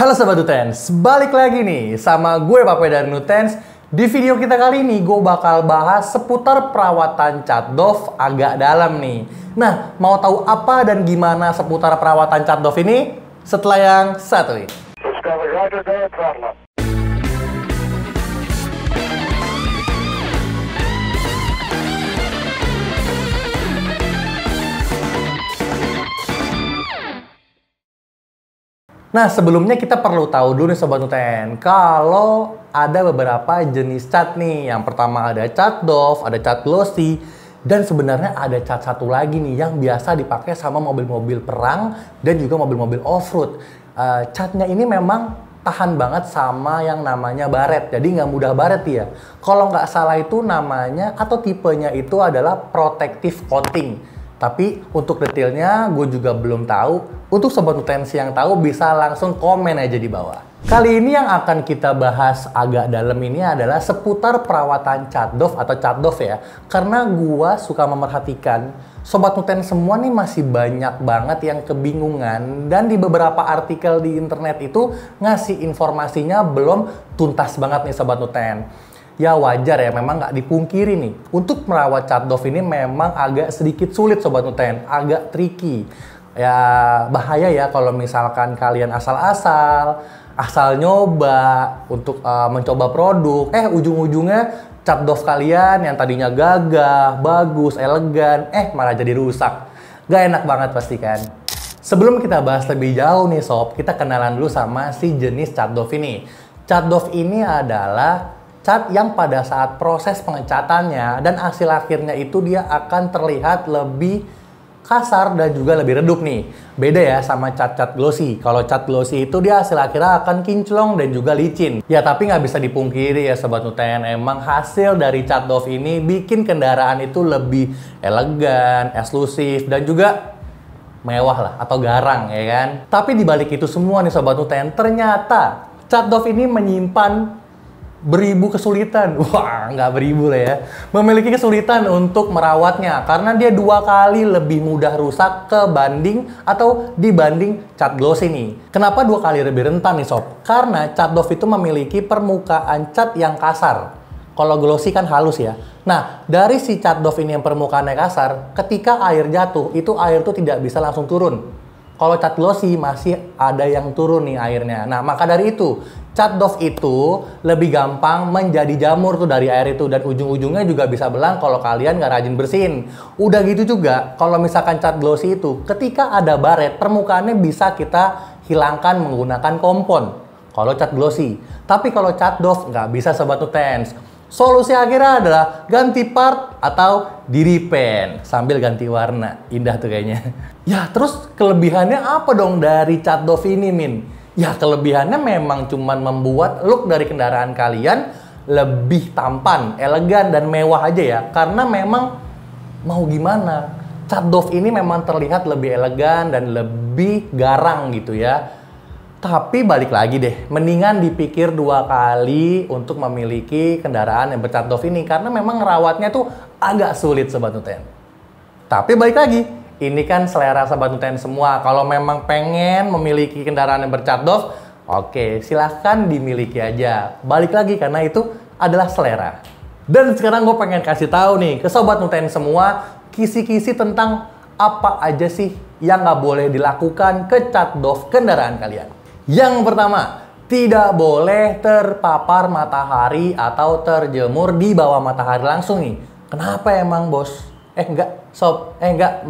Halo Sobat Nutens, balik lagi nih sama gue Pape dari Nutens. Di video kita kali ini gue bakal bahas seputar perawatan cat doff agak dalam nih. Nah, mau tahu apa dan gimana seputar perawatan cat doff ini? Setelah yang satu ini. Nah, sebelumnya kita perlu tahu dulu nih Sobat Nuten, kalau ada beberapa jenis cat nih. Yang pertama ada cat doff, ada cat glossy, dan sebenarnya ada cat satu lagi nih yang biasa dipakai sama mobil-mobil perang dan juga mobil-mobil off-road. Catnya ini memang tahan banget sama yang namanya baret, jadi nggak mudah baret ya. Kalau nggak salah itu namanya atau tipenya itu adalah protective coating. Tapi untuk detailnya gue juga belum tahu. Untuk Sobat Nutensi yang tahu bisa langsung komen aja di bawah. Kali ini yang akan kita bahas agak dalam ini adalah seputar perawatan cat doff atau cat doff ya. Karena gue suka memerhatikan Sobat Nuten semua nih masih banyak banget yang kebingungan. Dan di beberapa artikel di internet itu ngasih informasinya belum tuntas banget nih Sobat Nuten. Ya wajar ya, memang nggak dipungkiri nih. Untuk merawat cat doff ini memang agak sedikit sulit Sobat Nuten, agak tricky. Ya bahaya ya kalau misalkan kalian asal nyoba untuk mencoba produk. Ujung-ujungnya cat doff kalian yang tadinya gagah, bagus, elegan, malah jadi rusak. Gak enak banget pasti kan. Sebelum kita bahas lebih jauh nih sob, kita kenalan dulu sama si jenis cat doff ini. Cat doff ini adalah cat yang pada saat proses pengecatannya dan hasil akhirnya itu dia akan terlihat lebih kasar dan juga lebih redup nih. Beda ya sama cat-cat glossy. Kalau cat glossy itu dia hasil akhirnya akan kinclong dan juga licin. Ya tapi nggak bisa dipungkiri ya Sobat Nuten, emang hasil dari cat doff ini bikin kendaraan itu lebih elegan, eksklusif, dan juga mewah lah atau garang ya kan. Tapi dibalik itu semua nih Sobat Nuten, ternyata cat doff ini menyimpan beribu kesulitan. Wah, nggak beribu lah ya. Memiliki kesulitan untuk merawatnya karena dia 2 kali lebih mudah rusak dibanding cat glossy nih. Kenapa 2 kali lebih rentan nih sob? Karena cat doff itu memiliki permukaan cat yang kasar. Kalau glossy kan halus ya. Nah, dari si cat doff ini yang permukaannya kasar, ketika air jatuh, itu air tuh tidak bisa langsung turun. Kalau cat glossy masih ada yang turun nih airnya. Nah, maka dari itu cat doff itu lebih gampang menjadi jamur tuh dari air itu. Dan ujung-ujungnya juga bisa belang kalau kalian nggak rajin bersihin. Udah gitu juga, kalau misalkan cat glossy itu, ketika ada baret, permukaannya bisa kita hilangkan menggunakan kompon. Kalau cat glossy. Tapi kalau cat doff nggak bisa Sobat Nutens. Solusi akhirnya adalah ganti part atau di-repaint sambil ganti warna. Indah tuh kayaknya. Ya, terus kelebihannya apa dong dari cat doff ini, Min? Ya, kelebihannya memang cuman membuat look dari kendaraan kalian lebih tampan, elegan, dan mewah aja ya. Karena memang mau gimana, cat doff ini memang terlihat lebih elegan dan lebih garang gitu ya. Tapi balik lagi deh, mendingan dipikir 2 kali untuk memiliki kendaraan yang bercat doff ini. Karena memang ngerawatnya tuh agak sulit Sobat Nuten. Tapi balik lagi, ini kan selera Sobat Nuten semua. Kalau memang pengen memiliki kendaraan yang bercat doff, oke, silahkan dimiliki aja. Balik lagi karena itu adalah selera. Dan sekarang gue pengen kasih tahu nih ke Sobat Nuten semua, kisi-kisi tentang apa aja sih yang nggak boleh dilakukan ke cat doff kendaraan kalian. Yang pertama, tidak boleh terpapar matahari atau terjemur di bawah matahari langsung nih. Kenapa emang bos?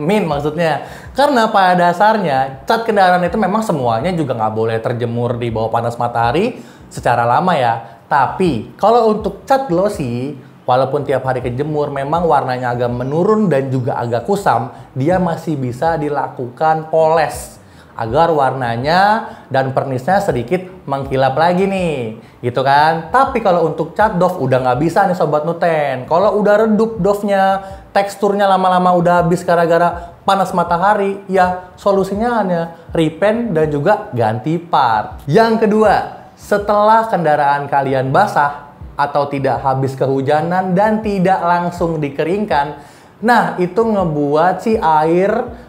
Min maksudnya. Karena pada dasarnya cat kendaraan itu memang semuanya juga nggak boleh terjemur di bawah panas matahari secara lama ya. Tapi kalau untuk cat glossy, walaupun tiap hari kejemur memang warnanya agak menurun dan juga agak kusam, dia masih bisa dilakukan poles agar warnanya dan pernisnya sedikit mengkilap lagi nih, gitu kan. Tapi kalau untuk cat doff udah nggak bisa nih Sobat Nuten. Kalau udah redup doffnya, teksturnya lama-lama udah habis gara-gara panas matahari, ya solusinya hanya repaint dan juga ganti part. Yang kedua, setelah kendaraan kalian basah atau tidak habis kehujanan dan tidak langsung dikeringkan, nah itu ngebuat si air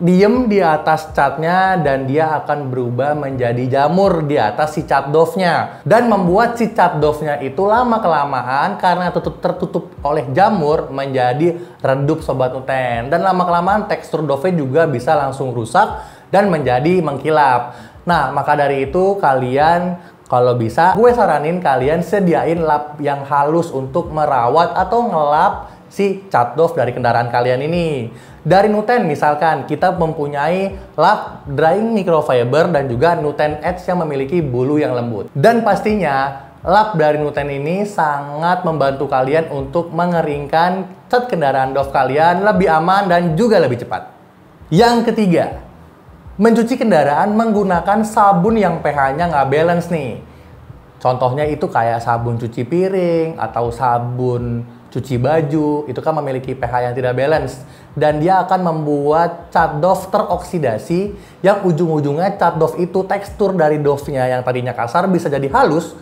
diem di atas catnya dan dia akan berubah menjadi jamur di atas si cat doff-nya dan membuat si cat doff-nya itu lama-kelamaan karena tertutup oleh jamur menjadi redup Sobat Nuten, dan lama-kelamaan tekstur doff-nya juga bisa langsung rusak dan menjadi mengkilap. Nah, maka dari itu kalian kalau bisa gue saranin kalian sediain lap yang halus untuk merawat atau ngelap si cat doff dari kendaraan kalian ini. Dari Nuten misalkan kita mempunyai lap drying microfiber dan juga Nuten Edge yang memiliki bulu yang lembut. Dan pastinya lap dari Nuten ini sangat membantu kalian untuk mengeringkan cat kendaraan doff kalian lebih aman dan juga lebih cepat. Yang ketiga, mencuci kendaraan menggunakan sabun yang pH-nya nggak balance nih. Contohnya itu kayak sabun cuci piring atau sabun cuci baju, itu kan memiliki pH yang tidak balance dan dia akan membuat cat doff teroksidasi yang ujung-ujungnya cat doff itu tekstur dari doff-nya yang tadinya kasar bisa jadi halus,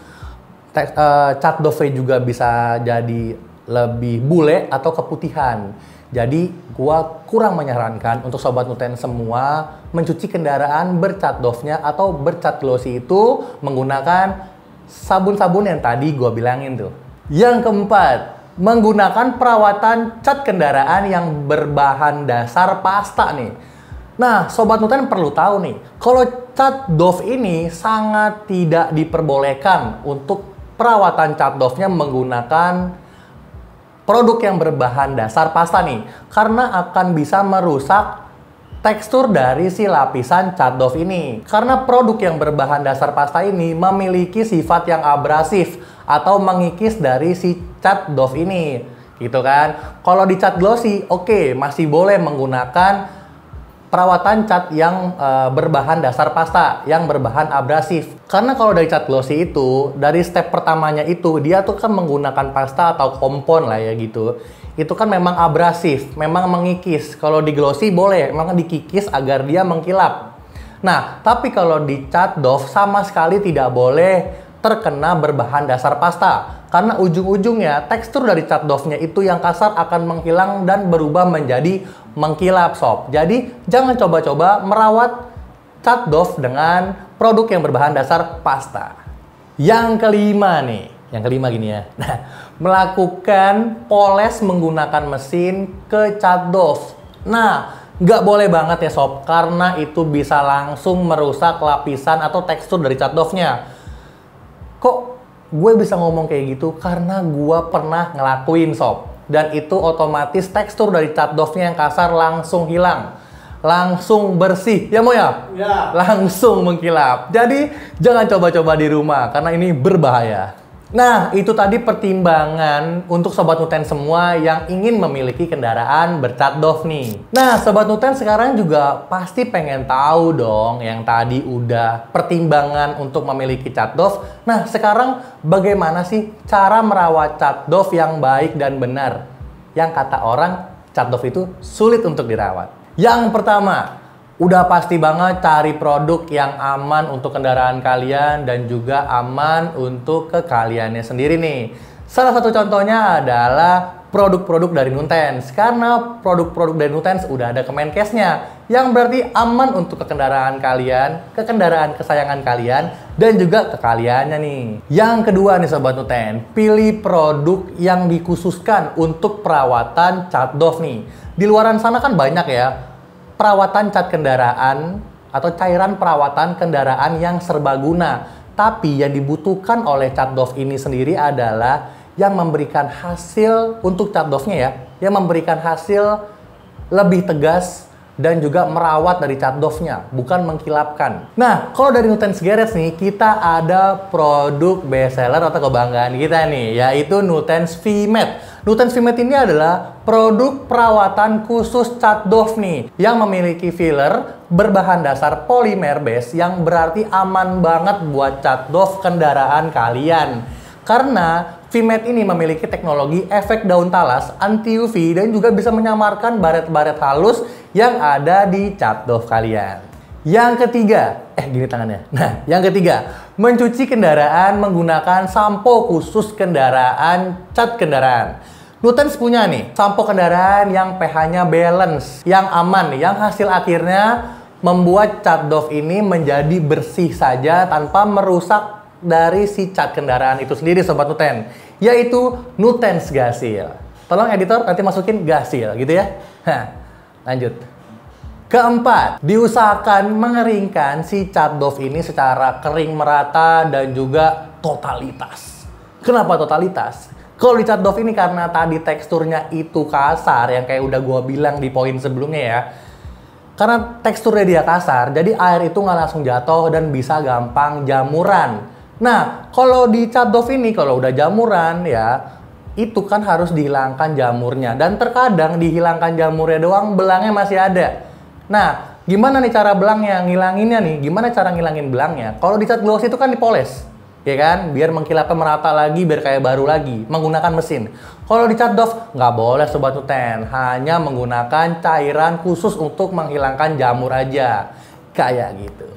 cat doff-nya juga bisa jadi lebih bule atau keputihan. Jadi gua kurang menyarankan untuk Sobat Nuten semua mencuci kendaraan bercat doff-nya atau bercat glossy itu menggunakan sabun-sabun yang tadi gua bilangin tuh. Yang keempat, menggunakan perawatan cat kendaraan yang berbahan dasar pasta nih. Nah, Sobat Nuten perlu tahu nih, kalau cat doff ini sangat tidak diperbolehkan untuk perawatan cat doff-nya menggunakan produk yang berbahan dasar pasta nih, karena akan bisa merusak tekstur dari si lapisan cat doff ini. Karena produk yang berbahan dasar pasta ini memiliki sifat yang abrasif atau mengikis dari si cat doff ini, gitu kan. Kalau di cat glossy, oke, masih boleh menggunakan perawatan cat yang berbahan dasar pasta, yang berbahan abrasif. Karena kalau dari cat glossy itu, dari step pertamanya itu, dia tuh kan menggunakan pasta atau kompon lah ya gitu. Itu kan memang abrasif, memang mengikis. Kalau di glossy boleh, memang dikikis agar dia mengkilap. Nah, tapi kalau di cat doff sama sekali tidak boleh terkena berbahan dasar pasta, karena ujung-ujungnya tekstur dari cat doff-nya itu yang kasar akan menghilang dan berubah menjadi mengkilap sob. Jadi jangan coba-coba merawat cat doff dengan produk yang berbahan dasar pasta. Yang kelima nih, yang kelima gini ya. Nah, melakukan poles menggunakan mesin ke cat doff. Nah, nggak boleh banget ya sob, karena itu bisa langsung merusak lapisan atau tekstur dari cat doff-nya. Kok gue bisa ngomong kayak gitu? Karena gue pernah ngelakuin sob. Dan itu otomatis tekstur dari cat doff-nya yang kasar langsung hilang. Langsung bersih. Ya mau ya? Ya. Langsung mengkilap. Jadi jangan coba-coba di rumah karena ini berbahaya. Nah, itu tadi pertimbangan untuk Sobat Nuten semua yang ingin memiliki kendaraan bercat doff nih. Nah, Sobat Nuten sekarang juga pasti pengen tahu dong yang tadi udah pertimbangan untuk memiliki cat doff. Nah, sekarang bagaimana sih cara merawat cat doff yang baik dan benar? Yang kata orang, cat doff itu sulit untuk dirawat. Yang pertama, udah pasti banget cari produk yang aman untuk kendaraan kalian dan juga aman untuk kekaliannya sendiri nih. Salah satu contohnya adalah produk-produk dari Nutens. Karena produk-produk dari Nutens udah ada Kemenkesnya, yang berarti aman untuk kendaraan kalian, kendaraan kesayangan kalian, dan juga kekaliannya nih. Yang kedua nih Sobat Nuten, pilih produk yang dikhususkan untuk perawatan cat doff nih. Di luaran sana kan banyak ya perawatan cat kendaraan atau cairan perawatan kendaraan yang serbaguna. Tapi yang dibutuhkan oleh cat doff ini sendiri adalah yang memberikan hasil untuk cat doff-nya ya, yang memberikan hasil lebih tegas dan juga merawat dari cat doff-nya, bukan mengkilapkan. Nah, kalau dari Nutens Garage nih, kita ada produk best seller atau kebanggaan kita nih, yaitu Nutens V-Matte. Nutens V-Matte ini adalah produk perawatan khusus cat doff nih, yang memiliki filler berbahan dasar polimer base yang berarti aman banget buat cat doff kendaraan kalian. Karena V-Matte ini memiliki teknologi efek daun talas, anti UV, dan juga bisa menyamarkan baret-baret halus yang ada di cat doff kalian. Yang ketiga, gini tangannya. Nah, yang ketiga, mencuci kendaraan menggunakan sampo khusus kendaraan cat kendaraan. Nutens punya nih sampo kendaraan yang pH-nya balance, yang aman, yang hasil akhirnya membuat cat doff ini menjadi bersih saja tanpa merusak dari si cat kendaraan itu sendiri Sobat Nuten, yaitu Nutens Gasil. Tolong editor nanti masukin Gasil gitu ya. Lanjut. Keempat, diusahakan mengeringkan si cat doff ini secara kering merata dan juga totalitas. Kenapa totalitas? Kalau di cat doff ini karena tadi teksturnya itu kasar, yang kayak udah gua bilang di poin sebelumnya ya. Karena teksturnya dia kasar, jadi air itu nggak langsung jatuh dan bisa gampang jamuran. Nah, kalau di cat doff ini kalau udah jamuran ya, itu kan harus dihilangkan jamurnya. Dan terkadang dihilangkan jamurnya doang, belangnya masih ada. Nah, gimana nih cara belangnya ngilanginnya nih? Gimana cara ngilangin belangnya? Kalau di cat gloss itu kan dipoles. Ya kan, biar mengkilapnya merata lagi, biar kayak baru lagi, menggunakan mesin. Kalau di cat doff, nggak boleh Sobat Nuten, hanya menggunakan cairan khusus untuk menghilangkan jamur aja, kayak gitu.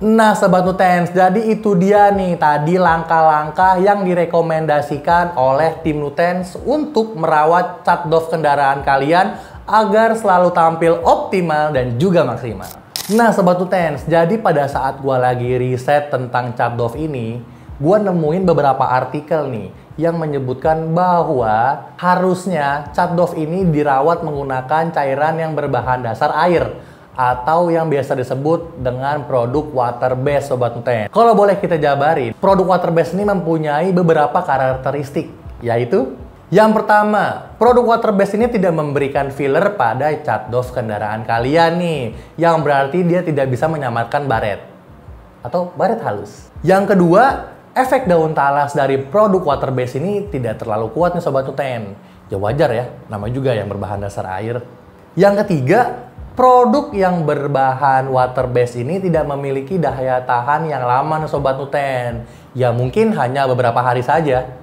Nah Sobat Nuten, jadi itu dia nih tadi langkah-langkah yang direkomendasikan oleh tim Nutens untuk merawat cat doff kendaraan kalian agar selalu tampil optimal dan juga maksimal. Nah Sobat Nutens, jadi pada saat gua lagi riset tentang cat doff ini, gua nemuin beberapa artikel nih yang menyebutkan bahwa harusnya cat doff ini dirawat menggunakan cairan yang berbahan dasar air atau yang biasa disebut dengan produk water base Sobat Nuten. Kalau boleh kita jabarin, produk water base ini mempunyai beberapa karakteristik, yaitu yang pertama, produk water base ini tidak memberikan filler pada cat doff kendaraan kalian nih, yang berarti dia tidak bisa menyamarkan baret atau baret halus. Yang kedua, efek daun talas dari produk water base ini tidak terlalu kuat nih Sobat Nuten. Ya wajar ya, namanya juga yang berbahan dasar air. Yang ketiga, produk yang berbahan water base ini tidak memiliki daya tahan yang lama nih Sobat Nuten. Ya mungkin hanya beberapa hari saja.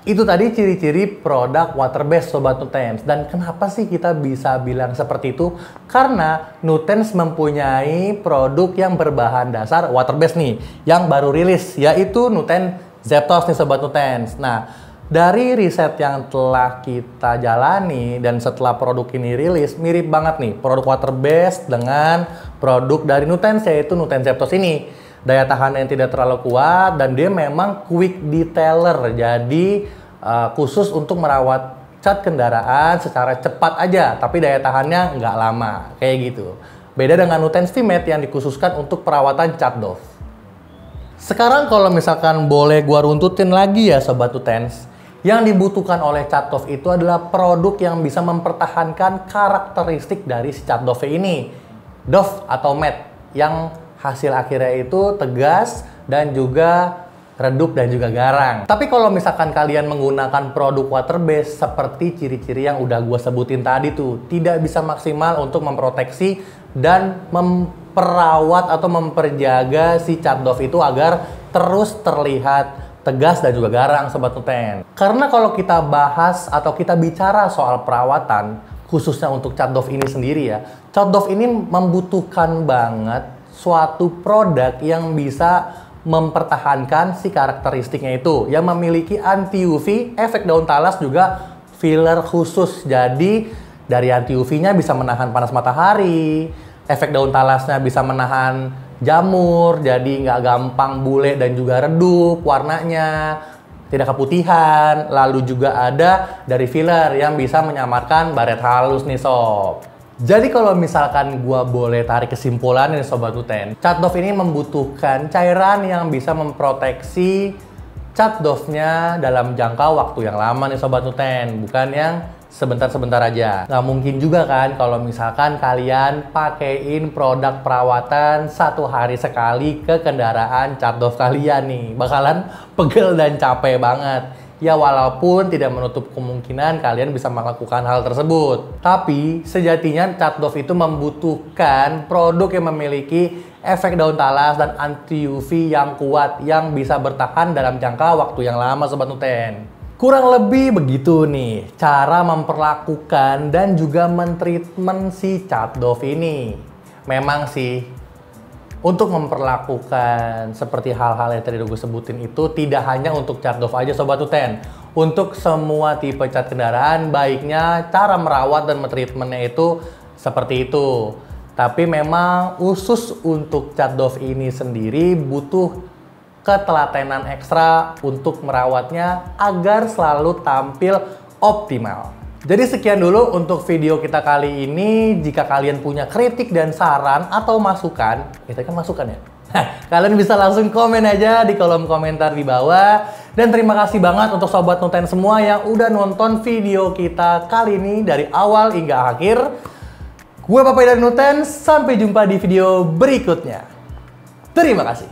Itu tadi ciri-ciri produk water base Sobat Nutens. Dan kenapa sih kita bisa bilang seperti itu? Karena Nutens mempunyai produk yang berbahan dasar water base nih, yang baru rilis, yaitu Nutens Zeptos nih Sobat Nutens. Nah, dari riset yang telah kita jalani dan setelah produk ini rilis, mirip banget nih produk water base dengan produk dari Nutens, yaitu Nutens Zeptos ini. Daya tahan yang tidak terlalu kuat dan dia memang quick detailer, jadi khusus untuk merawat cat kendaraan secara cepat aja, tapi daya tahannya nggak lama, kayak gitu. Beda dengan Nutens V-Matte yang dikhususkan untuk perawatan cat doff. Sekarang kalau misalkan boleh gua runtutin lagi ya Sobat Nutens, yang dibutuhkan oleh cat doff itu adalah produk yang bisa mempertahankan karakteristik dari si cat doff ini, doff atau matte, yang hasil akhirnya itu tegas dan juga redup dan juga garang. Tapi kalau misalkan kalian menggunakan produk water base seperti ciri-ciri yang udah gue sebutin tadi tuh, tidak bisa maksimal untuk memproteksi dan memperawat atau memperjaga si cat doff itu agar terus terlihat tegas dan juga garang Sobat Nuten. Karena kalau kita bahas atau kita bicara soal perawatan, khususnya untuk cat doff ini sendiri ya, cat doff ini membutuhkan banget suatu produk yang bisa mempertahankan si karakteristiknya itu, yang memiliki anti UV, efek daun talas, juga filler khusus. Jadi dari anti UV-nya bisa menahan panas matahari, efek daun talasnya bisa menahan jamur, jadi nggak gampang bule dan juga redup warnanya, tidak keputihan. Lalu juga ada dari filler yang bisa menyamarkan baret halus nih sob. Jadi kalau misalkan gua boleh tarik kesimpulan nih Sobat Nuten, cat doff ini membutuhkan cairan yang bisa memproteksi cat doff-nya dalam jangka waktu yang lama nih Sobat Nuten, bukan yang sebentar-sebentar aja. Nggak mungkin juga kan kalau misalkan kalian pakein produk perawatan 1 hari sekali ke kendaraan cat doff kalian nih, bakalan pegel dan capek banget. Ya walaupun tidak menutup kemungkinan kalian bisa melakukan hal tersebut. Tapi sejatinya cat doff itu membutuhkan produk yang memiliki efek daun talas dan anti UV yang kuat, yang bisa bertahan dalam jangka waktu yang lama Sobat Nuten. Kurang lebih begitu nih cara memperlakukan dan juga mentreatment si cat doff ini. Memang sih untuk memperlakukan seperti hal-hal yang tadi gue sebutin itu tidak hanya untuk cat Dove aja Sobat Nuten. Untuk semua tipe cat kendaraan, baiknya cara merawat dan treatmentnya itu seperti itu. Tapi memang khusus untuk cat Dove ini sendiri butuh ketelatenan ekstra untuk merawatnya agar selalu tampil optimal. Jadi sekian dulu untuk video kita kali ini. Jika kalian punya kritik dan saran atau masukan, kita kan masukan ya. Kalian bisa langsung komen aja di kolom komentar di bawah. Dan terima kasih banget untuk Sobat Nuten semua yang udah nonton video kita kali ini dari awal hingga akhir. Gue Papai dari Nuten, sampai jumpa di video berikutnya. Terima kasih.